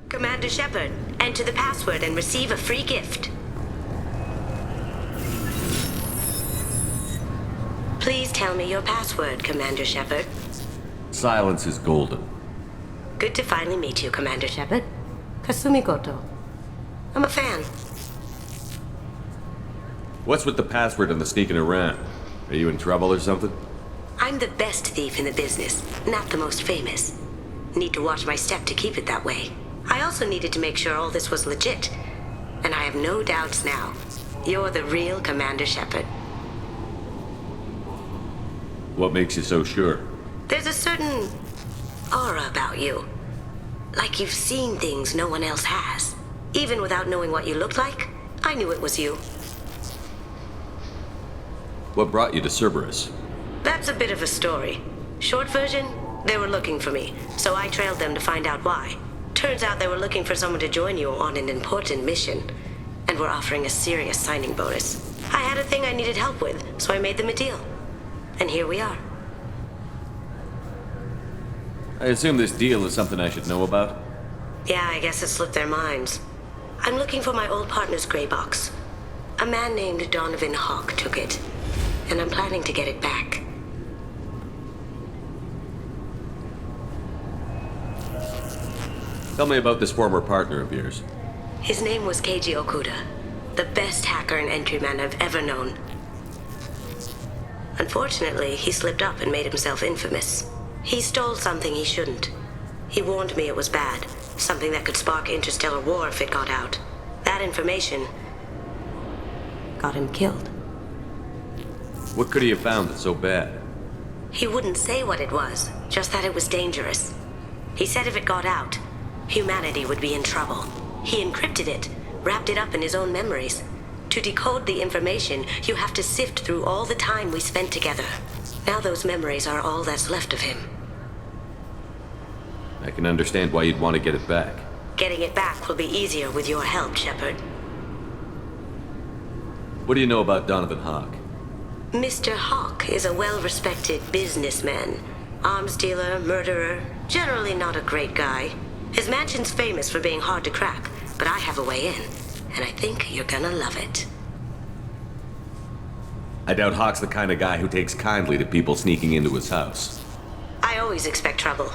Commander Shepard, enter the password and receive a free gift. Please tell me your password, Commander Shepard. Silence is golden. Good to finally meet you, Commander Shepard. Kasumi Goto. I'm a fan. What's with the password and the sneaking around? Are you in trouble or something? I'm the best thief in the business, not the most famous. Need to watch my step to keep it that way. I also needed to make sure all this was legit. And I have no doubts now. You're the real Commander Shepard. What makes you so sure? There's a certain aura about you. Like you've seen things no one else has. Even without knowing what you looked like, I knew it was you. What brought you to Cerberus? That's a bit of a story. Short version, they were looking for me, so I trailed them to find out why. Turns out they were looking for someone to join you on an important mission, and were offering a serious signing bonus. I had a thing I needed help with, so I made them a deal. And here we are. I assume this deal is something I should know about? Yeah, I guess it slipped their minds. I'm looking for my old partner's gray box. A man named Donovan Hawk took it, and I'm planning to get it back. Tell me about this former partner of yours. His name was Keiji Okuda, the best hacker and entryman I've ever known. Unfortunately, he slipped up and made himself infamous. He stole something he shouldn't. He warned me it was bad, something that could spark interstellar war if it got out. That information got him killed. What could he have found that's so bad? He wouldn't say what it was, just that it was dangerous. He said if it got out, humanity would be in trouble. He encrypted it, wrapped it up in his own memories. To decode the information, you have to sift through all the time we spent together. Now those memories are all that's left of him. I can understand why you'd want to get it back. Getting it back will be easier with your help, Shepard. What do you know about Donovan Hawk? Mr. Hawk is a well-respected businessman. Arms dealer, murderer, generally not a great guy. His mansion's famous for being hard to crack, but I have a way in, and I think you're gonna love it. I doubt Hawk's the kind of guy who takes kindly to people sneaking into his house. I always expect trouble.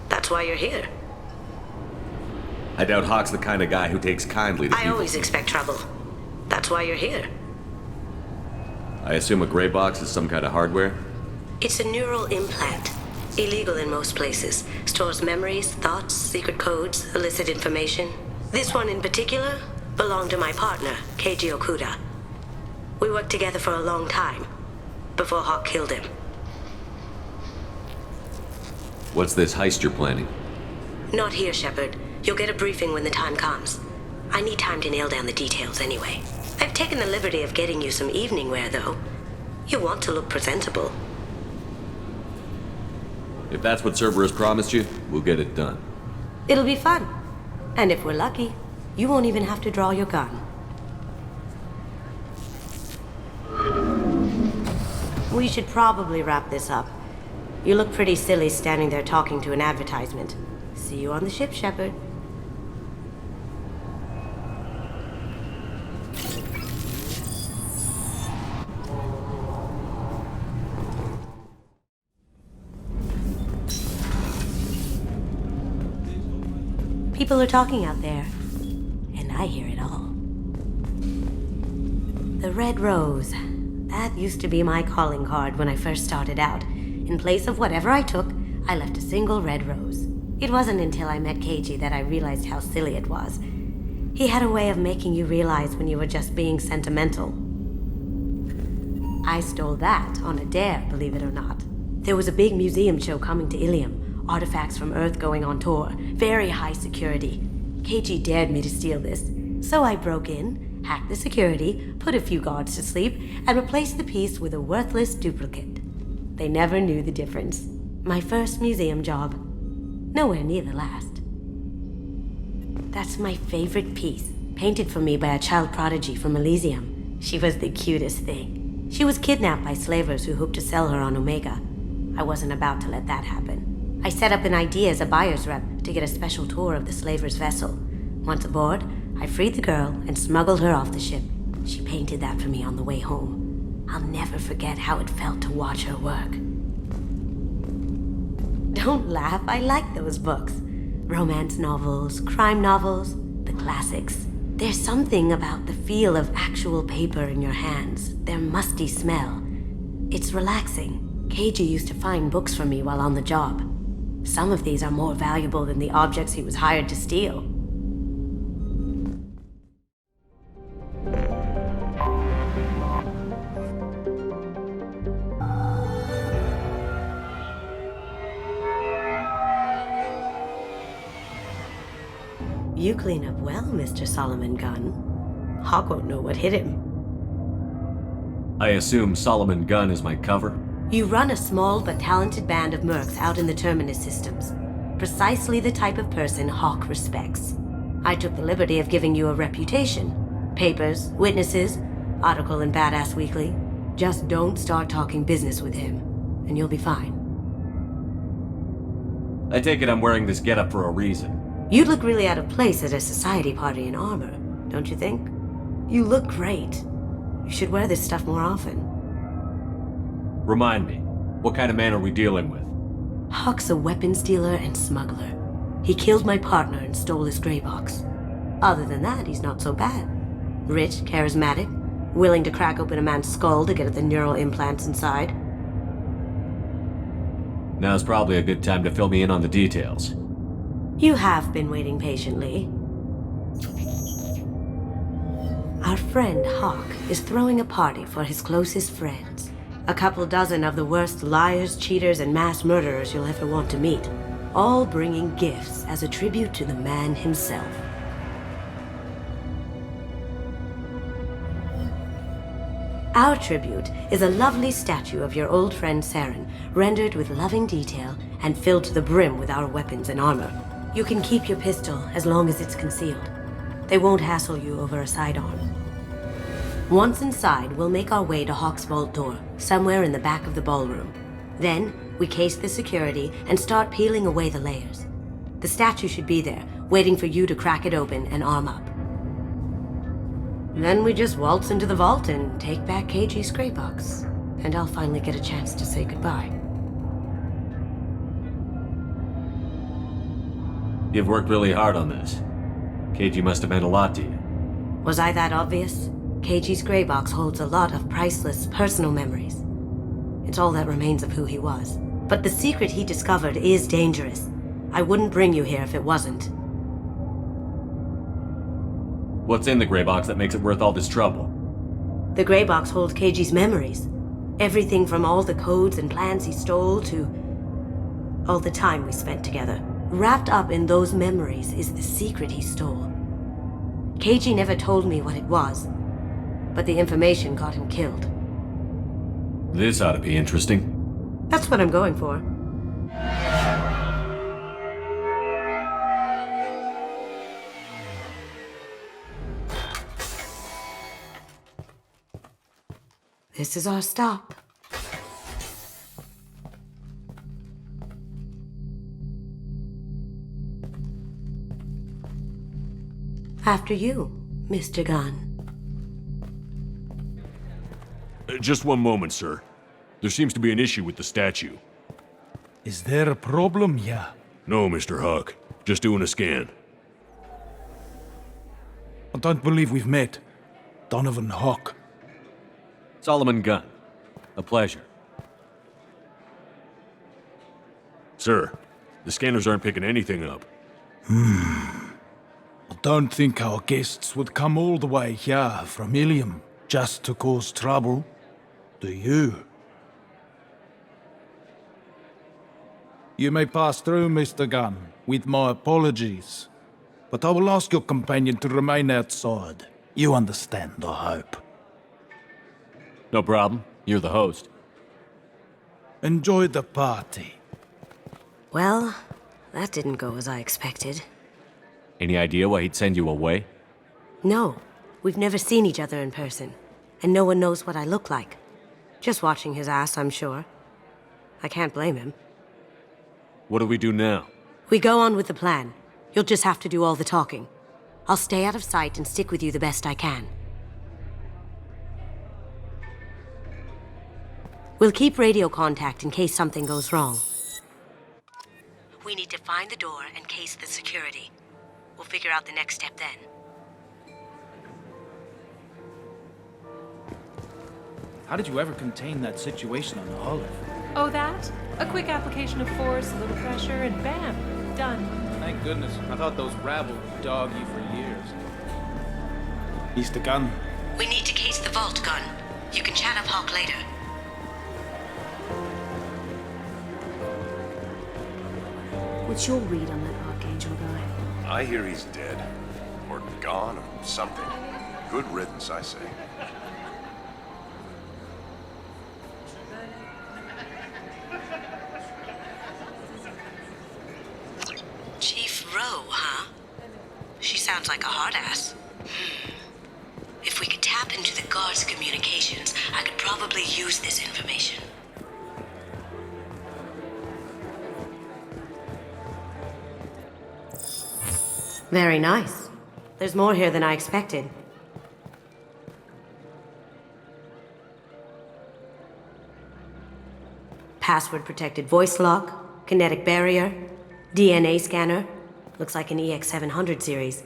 That's why you're here. I doubt Hawk's the kind of guy who takes kindly to people. I always expect trouble. That's why you're here. I assume a gray box is some kind of hardware? It's a neural implant. Illegal in most places. Stores memories, thoughts, secret codes, illicit information. This one in particular belonged to my partner, Keiji Okuda. We worked together for a long time, before Hawk killed him. What's this heist you're planning? Not here, Shepard. You'll get a briefing when the time comes. I need time to nail down the details anyway. I've taken the liberty of getting you some evening wear, though. You want to look presentable. If that's what Cerberus promised you, we'll get it done. It'll be fun. And if we're lucky, you won't even have to draw your gun. We should probably wrap this up. You look pretty silly standing there talking to an advertisement. See you on the ship, Shepard. People are talking out there, and I hear it all. The Red Rose. That used to be my calling card when I first started out. In place of whatever I took, I left a single red rose. It wasn't until I met Keiji that I realized how silly it was. He had a way of making you realize when you were just being sentimental. I stole that on a dare, believe it or not. There was a big museum show coming to Ilium. Artifacts from Earth going on tour. Very high security. Keiji dared me to steal this. So I broke in, hacked the security, put a few guards to sleep, and replaced the piece with a worthless duplicate. They never knew the difference. My first museum job. Nowhere near the last. That's my favorite piece, painted for me by a child prodigy from Elysium. She was the cutest thing. She was kidnapped by slavers who hoped to sell her on Omega. I wasn't about to let that happen. I set up an ID as a buyer's rep to get a special tour of the slaver's vessel. Once aboard, I freed the girl and smuggled her off the ship. She painted that for me on the way home. I'll never forget how it felt to watch her work. Don't laugh, I like those books. Romance novels, crime novels, the classics. There's something about the feel of actual paper in your hands, their musty smell. It's relaxing. Keiji used to find books for me while on the job. Some of these are more valuable than the objects he was hired to steal. You clean up well, Mr. Solomon Gunn. Hawk won't know what hit him. I assume Solomon Gunn is my cover? You run a small but talented band of mercs out in the Terminus systems. Precisely the type of person Hawk respects. I took the liberty of giving you a reputation. Papers, witnesses, article in Badass Weekly. Just don't start talking business with him, and you'll be fine. I take it I'm wearing this getup for a reason. You'd look really out of place at a society party in armor, don't you think? You look great. You should wear this stuff more often. Remind me, what kind of man are we dealing with? Hawk's a weapons dealer and smuggler. He killed my partner and stole his gray box. Other than that, he's not so bad. Rich, charismatic, willing to crack open a man's skull to get at the neural implants inside. Now's probably a good time to fill me in on the details. You have been waiting patiently. Our friend Hawk is throwing a party for his closest friends. A couple dozen of the worst liars, cheaters, and mass murderers you'll ever want to meet. All bringing gifts as a tribute to the man himself. Our tribute is a lovely statue of your old friend Saren, rendered with loving detail and filled to the brim with our weapons and armor. You can keep your pistol as long as it's concealed. They won't hassle you over a sidearm. Once inside, we'll make our way to Hawk's vault door, somewhere in the back of the ballroom. Then, we case the security and start peeling away the layers. The statue should be there, waiting for you to crack it open and arm up. Then we just waltz into the vault and take back Keiji's gray box. And I'll finally get a chance to say goodbye. You've worked really hard on this. Keiji must have meant a lot to you. Was I that obvious? Keiji's gray box holds a lot of priceless personal memories. It's all that remains of who he was. But the secret he discovered is dangerous. I wouldn't bring you here if it wasn't. What's in the gray box that makes it worth all this trouble? The gray box holds Keiji's memories. Everything from all the codes and plans he stole to all the time we spent together. Wrapped up in those memories is the secret he stole. Keiji never told me what it was, but the information got him killed. This ought to be interesting. That's what I'm going for. This is our stop. After you, Mr. Gunn. Just one moment, sir. There seems to be an issue with the statue. Is there a problem here? No, Mr. Huck. Just doing a scan. I don't believe we've met. Donovan Hawk. Solomon Gunn. A pleasure. Sir, the scanners aren't picking anything up. I don't think our guests would come all the way here from Ilium just to cause trouble. Do you? You may pass through, Mr. Gunn, with my apologies. But I will ask your companion to remain outside. You understand, I hope. No problem. You're the host. Enjoy the party. Well, that didn't go as I expected. Any idea why he'd send you away? No, we've never seen each other in person, and no one knows what I look like. Just watching his ass, I'm sure. I can't blame him. What do we do now? We go on with the plan. You'll just have to do all the talking. I'll stay out of sight and stick with you the best I can. We'll keep radio contact in case something goes wrong. We need to find the door and case the security. We'll figure out the next step then. How did you ever contain that situation on the Olive? Oh, that? A quick application of force, a little pressure, and bam, done. Thank goodness. I thought those rabble would dog you for years. Mr. Gunn. We need to case the vault, Gun. You can chat up Hawk later. What's your read on that Archangel guy? I hear he's dead. Or gone, or something. Good riddance, I say. Chief Rowe, huh? She sounds like a hard ass. If we could tap into the guard's communications, I could probably use this information. Very nice. There's more here than I expected. Password-protected voice lock, kinetic barrier, DNA scanner. Looks like an EX700 series.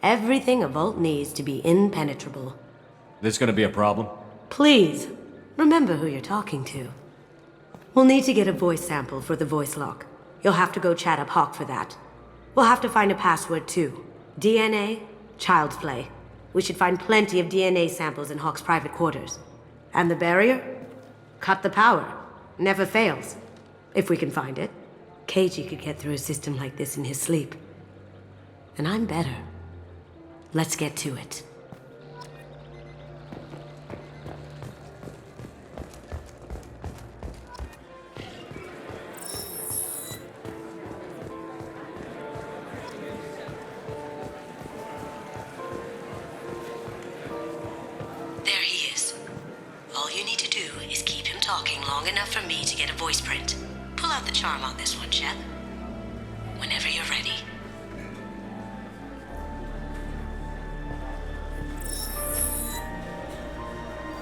Everything a vault needs to be impenetrable. This gonna be a problem? Please, remember who you're talking to. We'll need to get a voice sample for the voice lock. You'll have to go chat up Hawk for that. We'll have to find a password too. DNA, child's play. We should find plenty of DNA samples in Hawk's private quarters. And the barrier? Cut the power. Never fails. If we can find it. KG could get through a system like this in his sleep. And I'm better. Let's get to it. There he is. All you need to do is keep him talking long enough for me to get a voice print. Pull out the charm on this one, Shep. Whenever you're ready.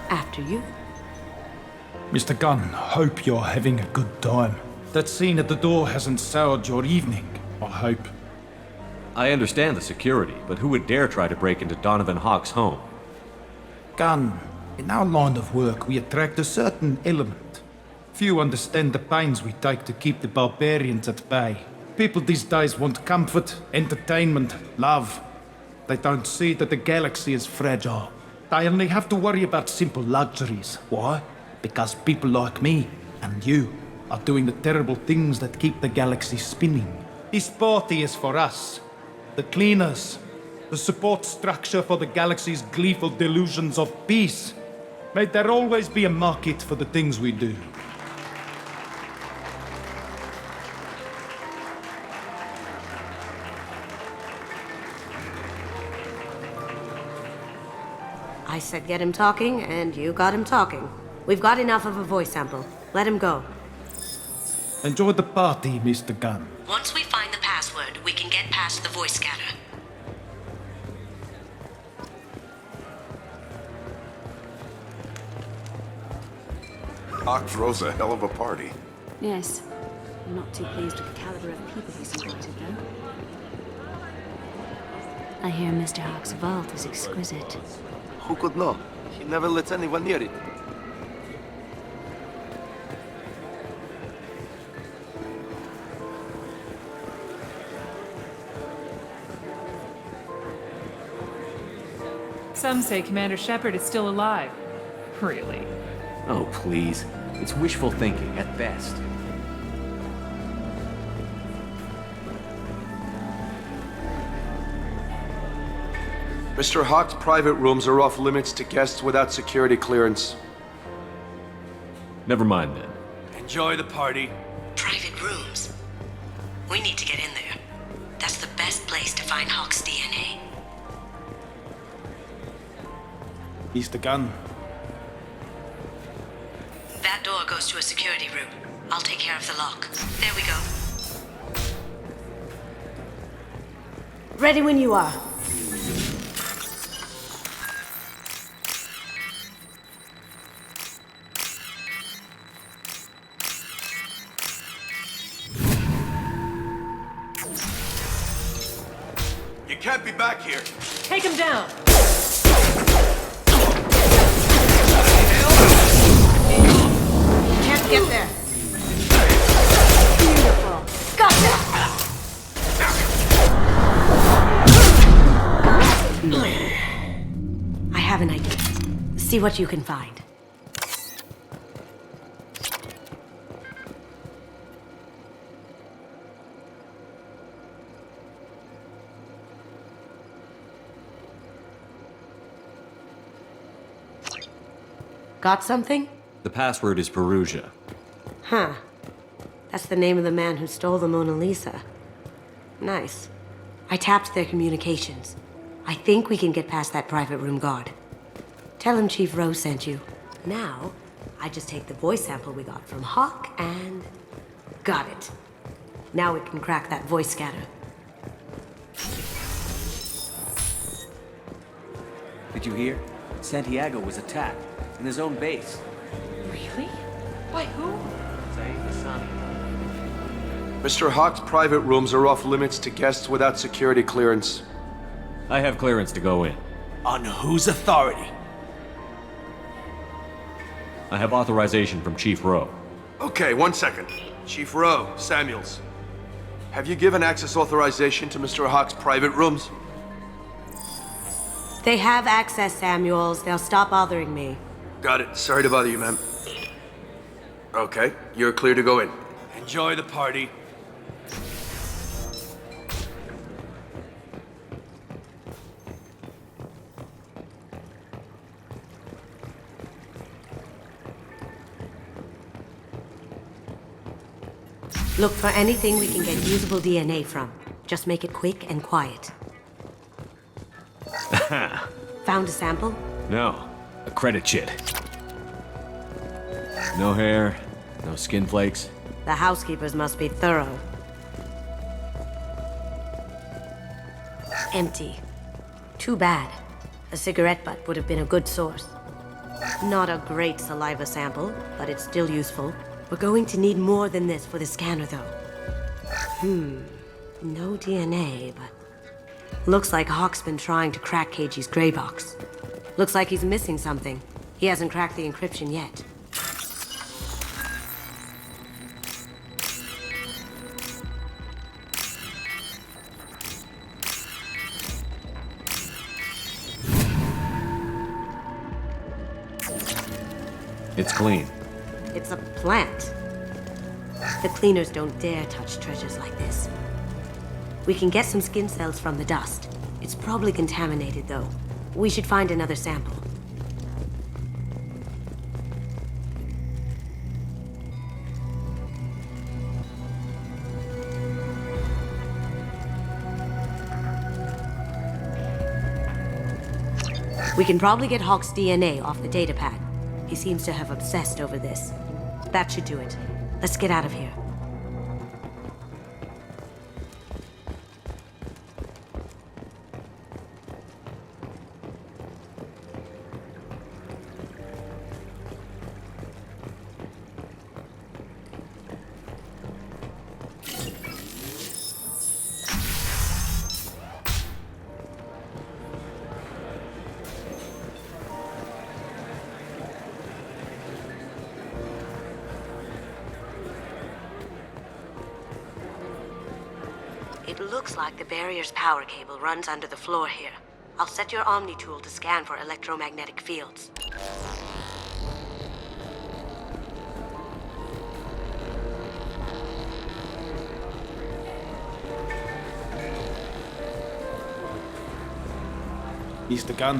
After you. Mr. Gunn, hope you're having a good time. That scene at the door hasn't soured your evening, I hope. I understand the security, but who would dare try to break into Donovan Hawk's home? Gunn, in our line of work, we attract a certain element. Few understand the pains we take to keep the barbarians at bay. People these days want comfort, entertainment, love. They don't see that the galaxy is fragile. They only have to worry about simple luxuries. Why? Because people like me and you are doing the terrible things that keep the galaxy spinning. This party is for us, the cleaners, the support structure for the galaxy's gleeful delusions of peace. May there always be a market for the things we do. I said get him talking, and you got him talking. We've got enough of a voice sample. Let him go. Enjoy the party, Mr. Gunn. Once we find the password, we can get past the voice scanner. Hawk throws a hell of a party. Yes. I'm not too pleased with the caliber of people he's invited, though. I hear Mr. Hawk's vault is exquisite. Who could know? He never lets anyone near it. Some say Commander Shepard is still alive. Really? Oh, please. It's wishful thinking at best. Mr. Hawk's private rooms are off limits to guests without security clearance. Never mind then. Enjoy the party. Private rooms. We need to get in there. That's the best place to find Hawk's DNA. Mr. Gunn. That door goes to a security room. I'll take care of the lock. There we go. Ready when you are. You can't be back here. Take him down! Can't get there. Beautiful. Gotcha! I have an idea. See what you can find. Got something? The password is Perugia. Huh. That's the name of the man who stole the Mona Lisa. Nice. I tapped their communications. I think we can get past that private room guard. Tell him Chief Rose sent you. Now, I just take the voice sample we got from Hawk and... got it. Now we can crack that voice scatter. Did you hear? Santiago was attacked in his own base. Really? By who? Mr. Hawk's private rooms are off limits to guests without security clearance. I have clearance to go in. On whose authority? I have authorization from Chief Rowe. Okay, 1 second. Chief Rowe, Samuels. Have you given access authorization to Mr. Hawk's private rooms? They have access, Samuels. They'll stop bothering me. Got it. Sorry to bother you, ma'am. Okay, you're clear to go in. Enjoy the party. Look for anything we can get usable DNA from. Just make it quick and quiet. Found a sample? No. A credit chit. No hair, no skin flakes. The housekeepers must be thorough. Empty. Too bad. A cigarette butt would have been a good source. Not a great saliva sample, but it's still useful. We're going to need more than this for the scanner, though. No DNA, but... Looks like Hawk's been trying to crack KG's gray box. Looks like he's missing something. He hasn't cracked the encryption yet. It's clean. It's a plant. The cleaners don't dare touch treasures like this. We can get some skin cells from the dust. It's probably contaminated, though. We should find another sample. We can probably get Hawk's DNA off the datapad. He seems to have obsessed over this. That should do it. Let's get out of here. It looks like the barrier's power cable runs under the floor here. I'll set your Omni tool to scan for electromagnetic fields. He's the gun.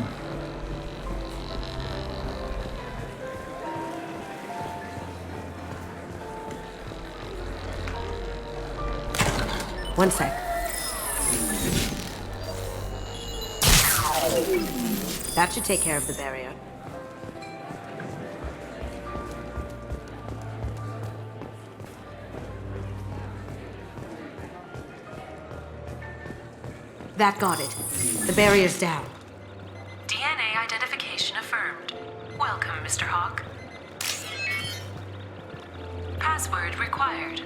One sec. That should take care of the barrier. That got it. The barrier's down. DNA identification affirmed. Welcome, Mr. Hawk. Password required.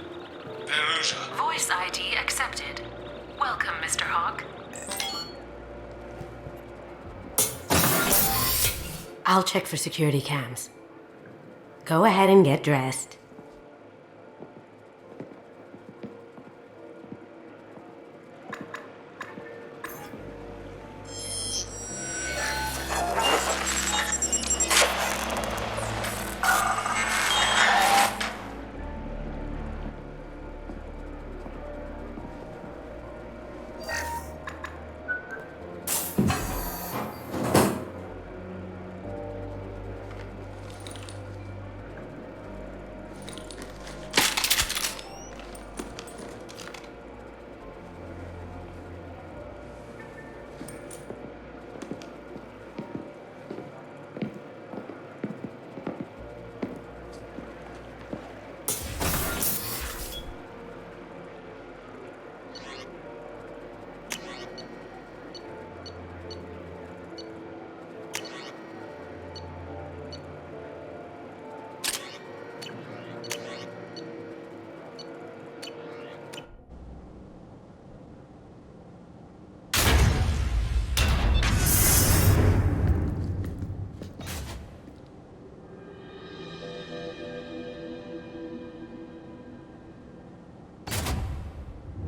Voice ID accepted. Welcome, Mr. Hawk. I'll check for security cams. Go ahead and get dressed.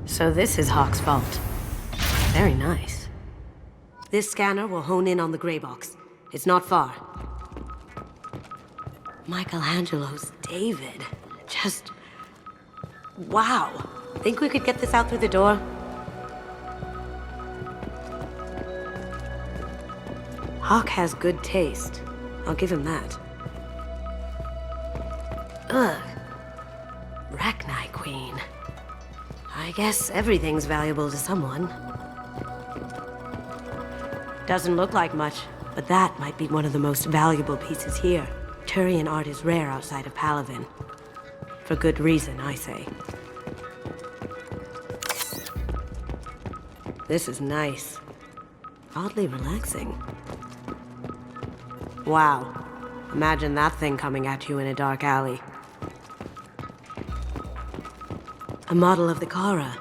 So this is Hawk's vault. Very nice. This scanner will hone in on the gray box. It's not far. Michelangelo's David. Just... wow. Think we could get this out through the door? Hawk has good taste. I'll give him that. Ugh. Rachni Queen. I guess everything's valuable to someone. Doesn't look like much, but that might be one of the most valuable pieces here. Turian art is rare outside of Palavin. For good reason, I say. This is nice. Oddly relaxing. Wow. Imagine that thing coming at you in a dark alley. A model of the Kara.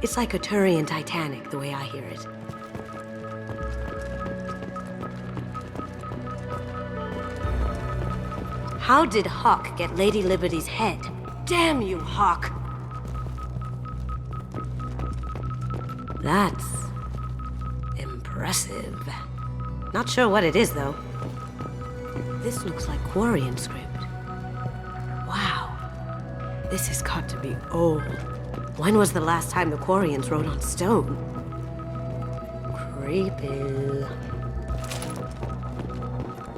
It's like a Turian Titanic, the way I hear it. How did Hawk get Lady Liberty's head? Damn you, Hawk! That's... impressive. Not sure what it is, though. This looks like Quarian script. Wow. This has got to be old. When was the last time the Quarians wrote on stone? Creepy.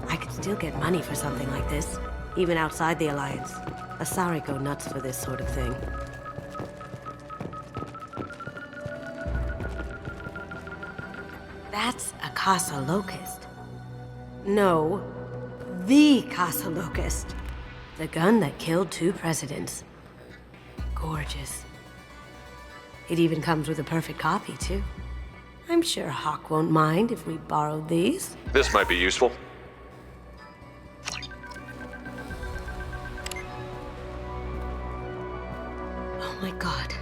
I could still get money for something like this, even outside the Alliance. Asari go nuts for this sort of thing. That's a Casa Locust. No, the Casa Locust. The gun that killed 2 presidents. Gorgeous. It even comes with a perfect copy, too. I'm sure Hawk won't mind if we borrowed these. This might be useful. Oh my god.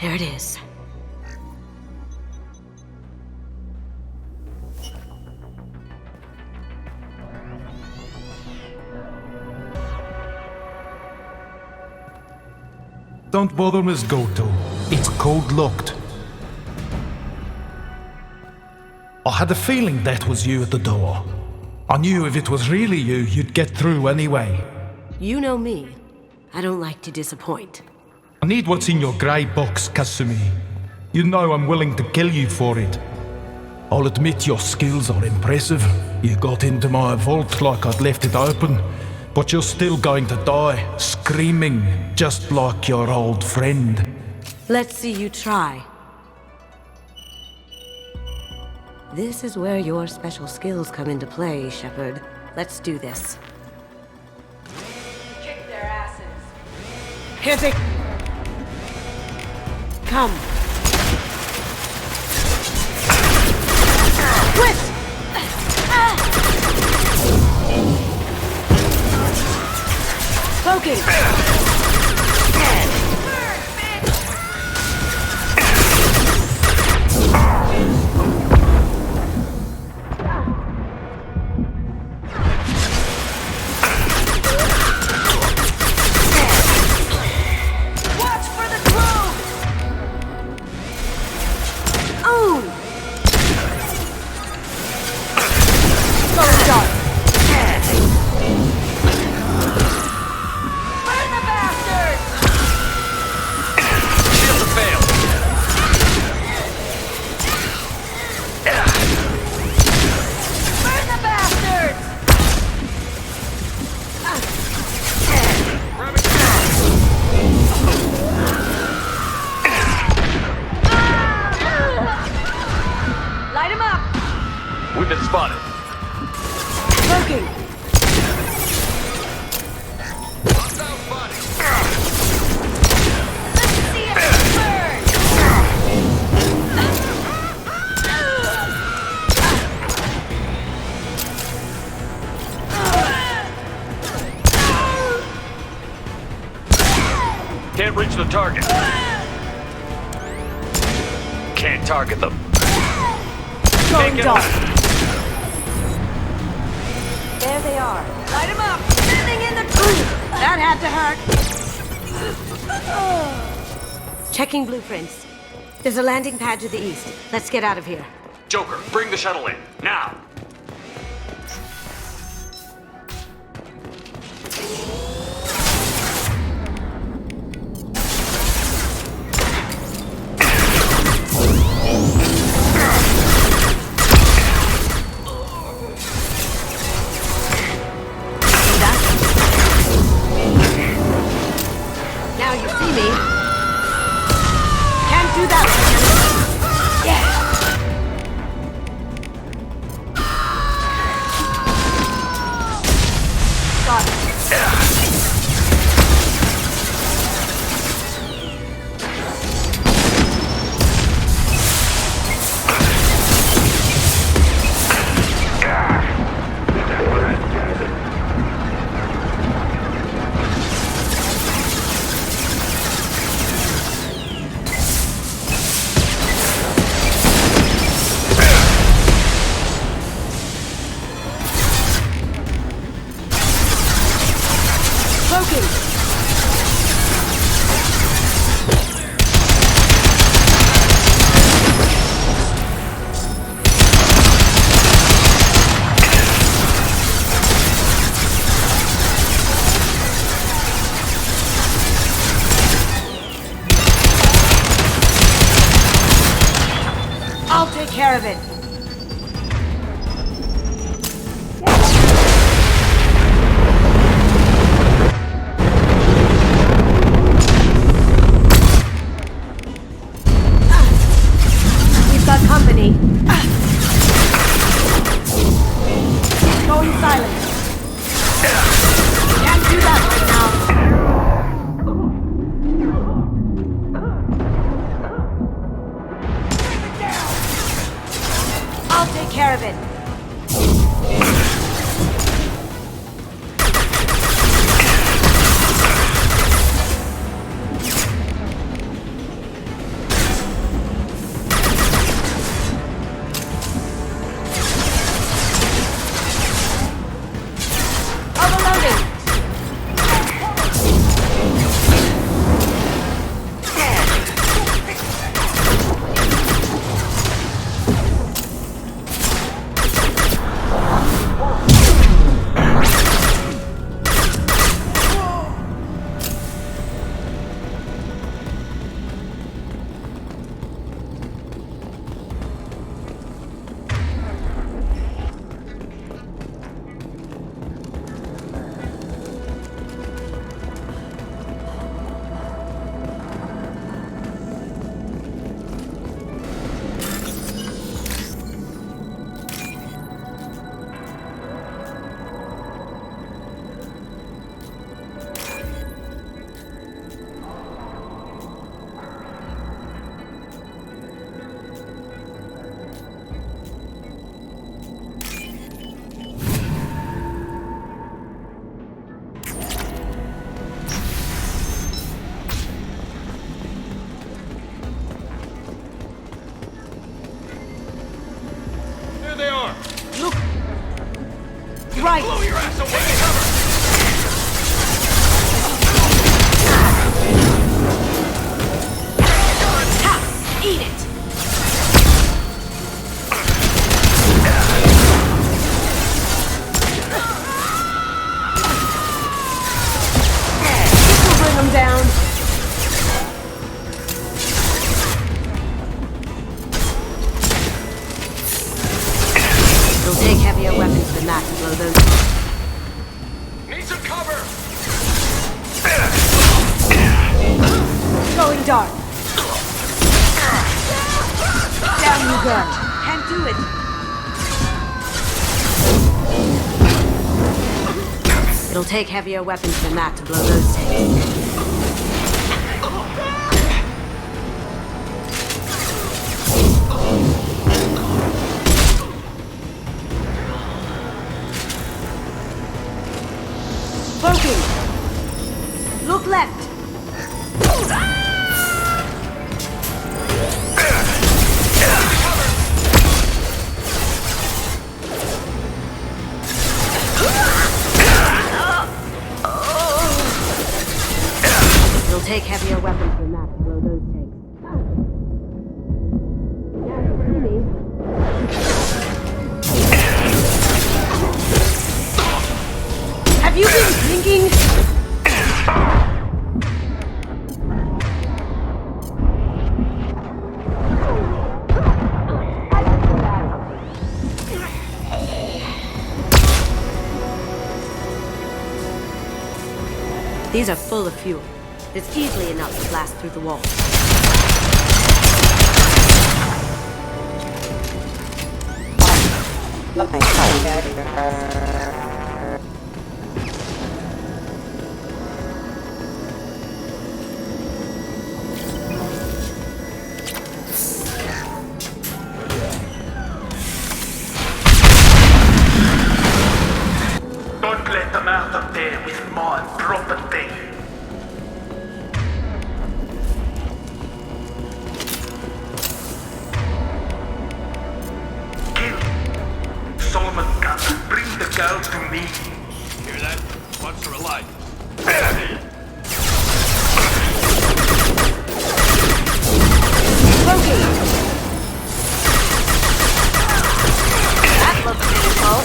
There it is. Don't bother, Miss Goto. It's code-locked. I had a feeling that was you at the door. I knew if it was really you, you'd get through anyway. You know me. I don't like to disappoint. I need what's in your grey box, Kasumi. You know I'm willing to kill you for it. I'll admit your skills are impressive. You got into my vault like I'd left it open. But you're still going to die, screaming, just like your old friend. Let's see you try. This is where your special skills come into play, Shepard. Let's do this. Kick their asses. Hit it! Come. Swift! Cloaking! Watch for the clone! Own! Going dark! Burn the bastard! Shield to fail. Burn the bastard! Light him up! We've been spotted. Cloaking! Let's see it burn! Can't reach the target. Can't target them. Going get dark! him. There they are. Light him up! Standing in the truth! That had to hurt. Checking blueprints. There's a landing pad to the east. Let's get out of here. Joker, bring the shuttle in. Now! Now you see me. Can't do that right now. Yeah. Got it. Cloaking! I'll take care of it. We've got company. Going silent. Can't do that right now. I'll take care of it. Overloading. right! Blow your ass away! Cover! Ha! Eat it! This will bring them down. It'll take heavier weapons than that to blow those. Need some cover! Going dark. Down you go. Can't do it. It'll take heavier weapons than that to blow those tanks. Cloaking! Look left! It'll take heavier weapons than that to blow those tanks. Have you been drinking? These are full of fuel. It's easily enough to blast through the wall. Don't let them out of there with my property. Kill. Solomon Gunn, bring the girl to me. Hear that? Wants her alive. That looks painful.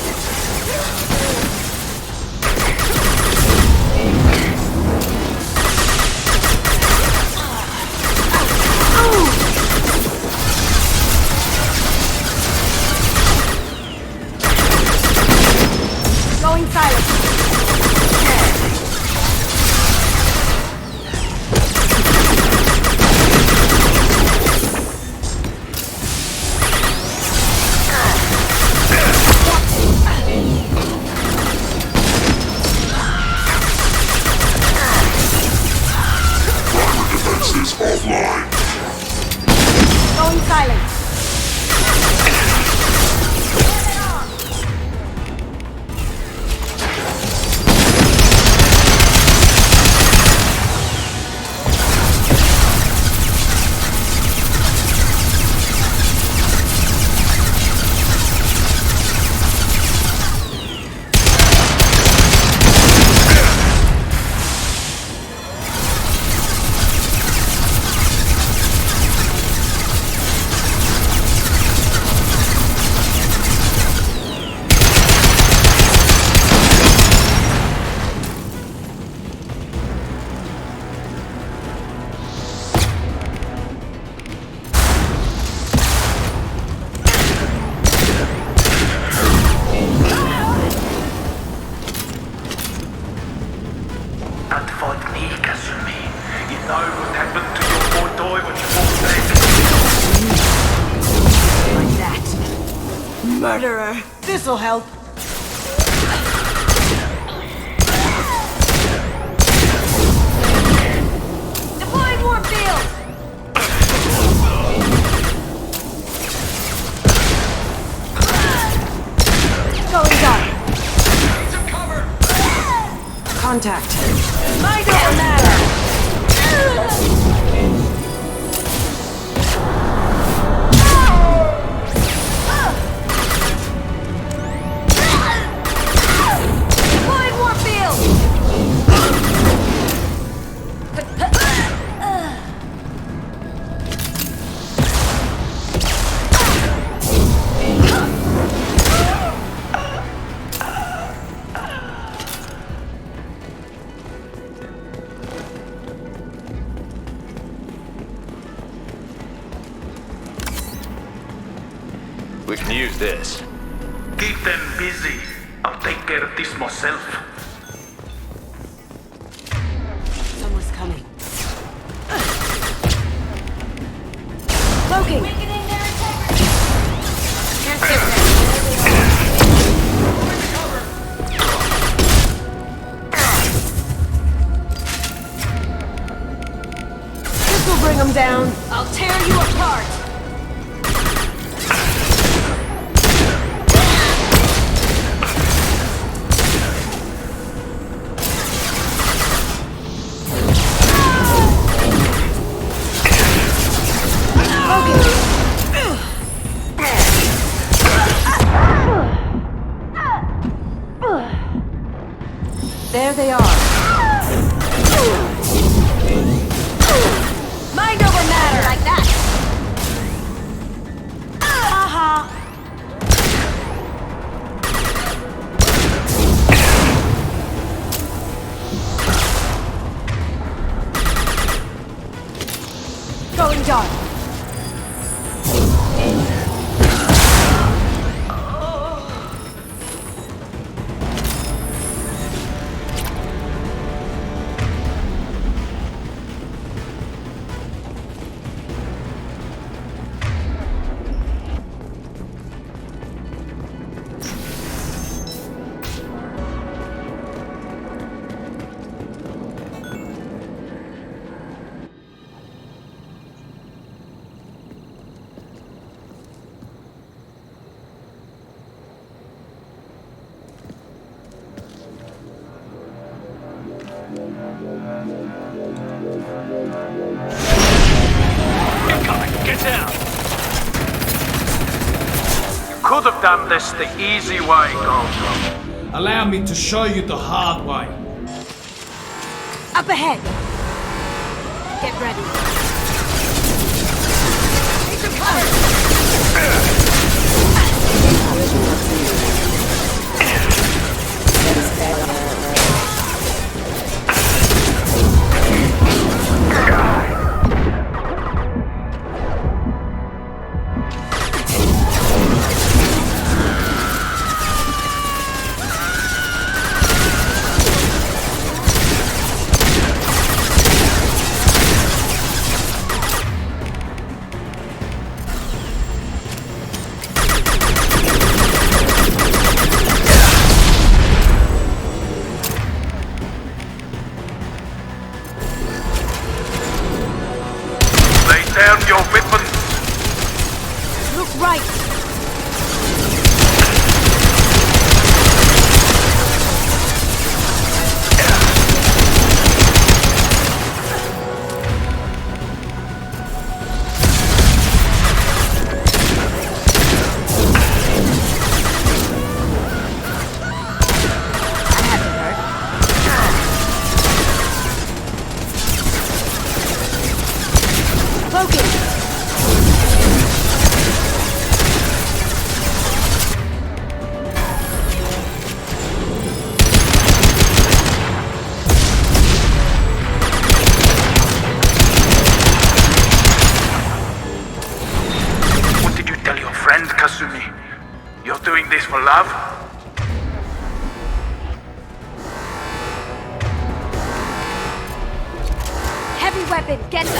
Going silent. Defenses offline. Going silent. That fought me, Kasumi. You know what happened to your poor toy when you fought back? Like that. Murderer. This'll help. Deploying warp field. Going dark. Contact. My don't matter. We can use this. Keep them busy. I'll take care of this myself. Someone's coming. Cloaking! Weakening their integrity. Can't skip them. This will bring them down. I'll tear you apart. There they are. Mind over matter like that. Haha. Going dark. Get down! Could have done this the easy way, Goto. Allow me to show you the hard way. Up ahead. Get ready. Take some cover. Down your weapon. Look right. Kasumi. You're doing this for love? Heavy weapon, get them!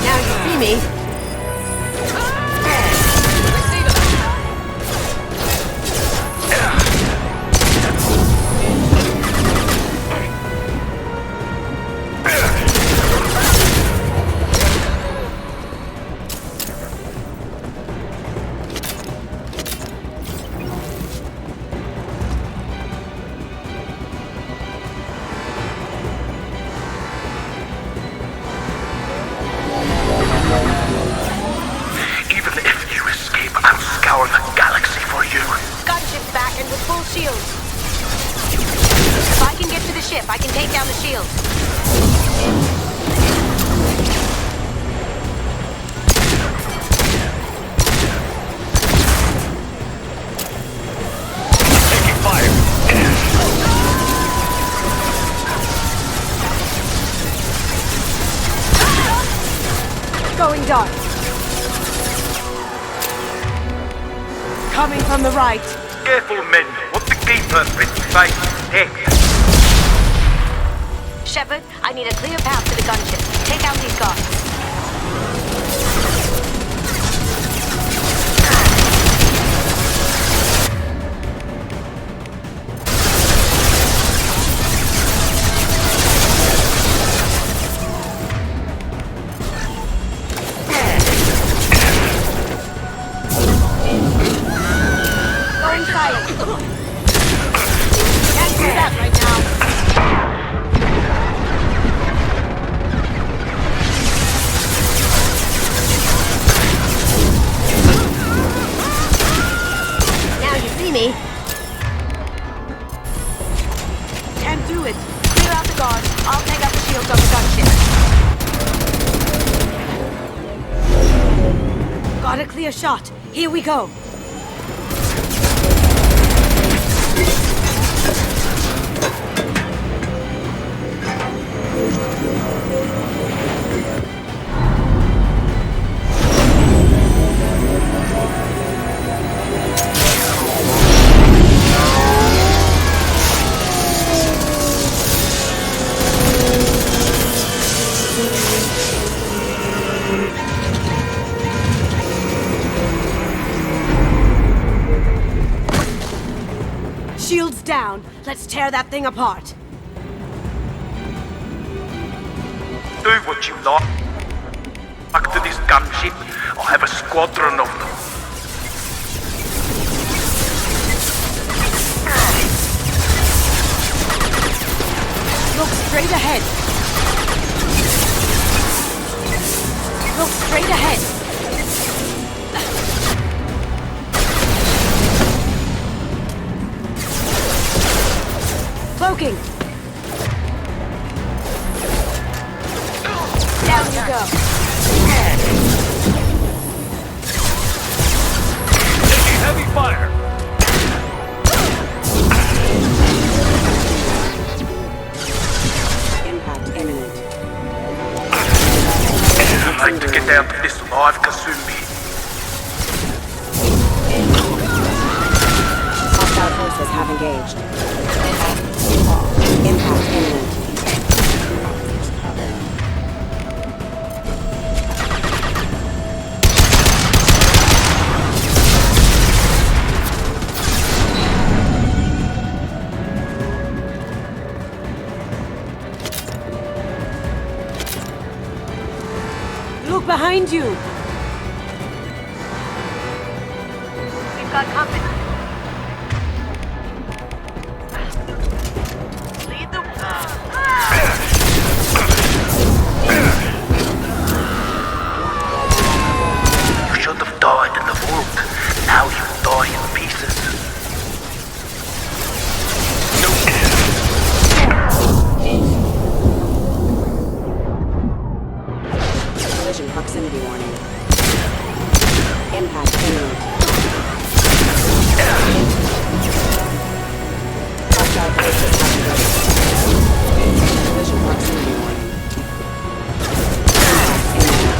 Now you see me. I can take down the shield. going dark. Coming from the right. Careful, men. What the keeper face next? Shepard, I need a clear path to the gunship. Take out these guards. Going silent. Can't do that right now. Me. Can't do it. Clear out the guards. I'll take out the shields on the gunship. Got a clear shot. Here we go. Shields down. Let's tear that thing apart. Do what you like. Back to this gunship. I'll have a squadron of them. Look straight ahead. Look straight ahead. Cloaking. Down you go. Taking heavy fire. Impact imminent. I'd like to get out of this alive, Kasumi. Hostile forces have engaged. Impact imminent. Look behind you. We've got company. Lead the You should have died in the vault. Now you die in pieces. Collision proximity warning. Impact imminent. Hostile forces have engaged. Collision proximity warning. Impact imminent.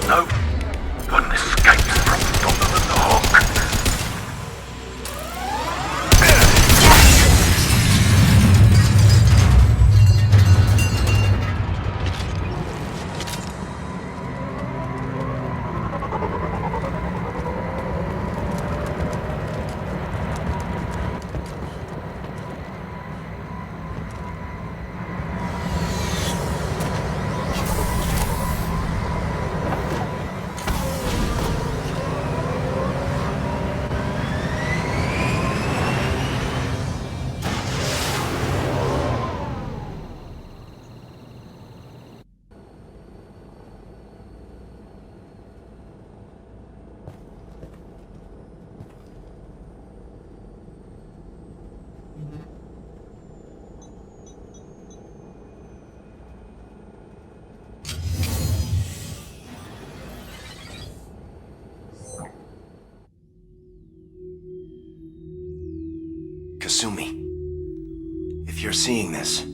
No, Kasumi, if you're seeing this,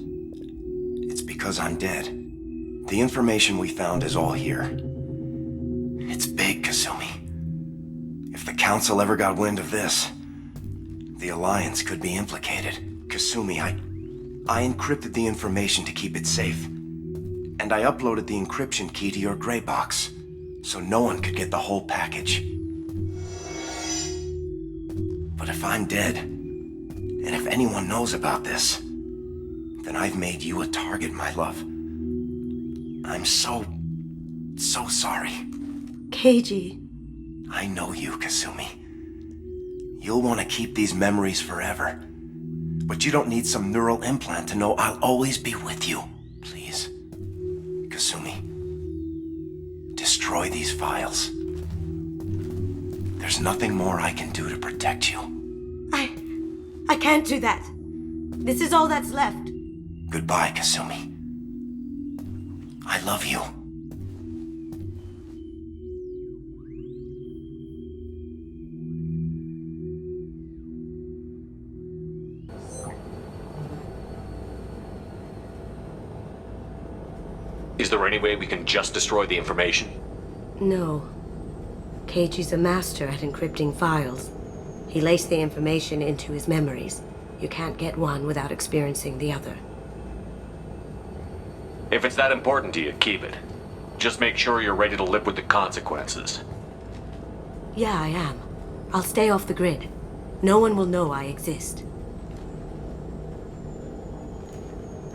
it's because I'm dead. The information we found is all here. It's big, Kasumi. If the Council ever got wind of this, the Alliance could be implicated. Kasumi, I encrypted the information to keep it safe. And I uploaded the encryption key to your gray box, so no one could get the whole package. But if I'm dead, and if anyone knows about this, then I've made you a target, my love. I'm so sorry. Keiji. I know you, Kasumi. You'll want to keep these memories forever. But you don't need some neural implant to know I'll always be with you. Please. Kasumi. Destroy these files. There's nothing more I can do to protect you. I can't do that. This is all that's left. Goodbye, Kasumi. I love you. Is there any way we can just destroy the information? No. Keiji's a master at encrypting files. He laced the information into his memories. You can't get one without experiencing the other. If it's that important to you, keep it. Just make sure you're ready to live with the consequences. Yeah, I am. I'll stay off the grid. No one will know I exist.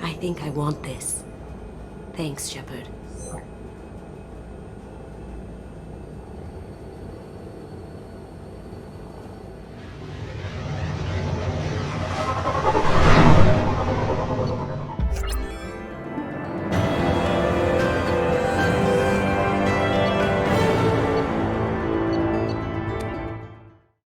I think I want this. Thanks, Shepard.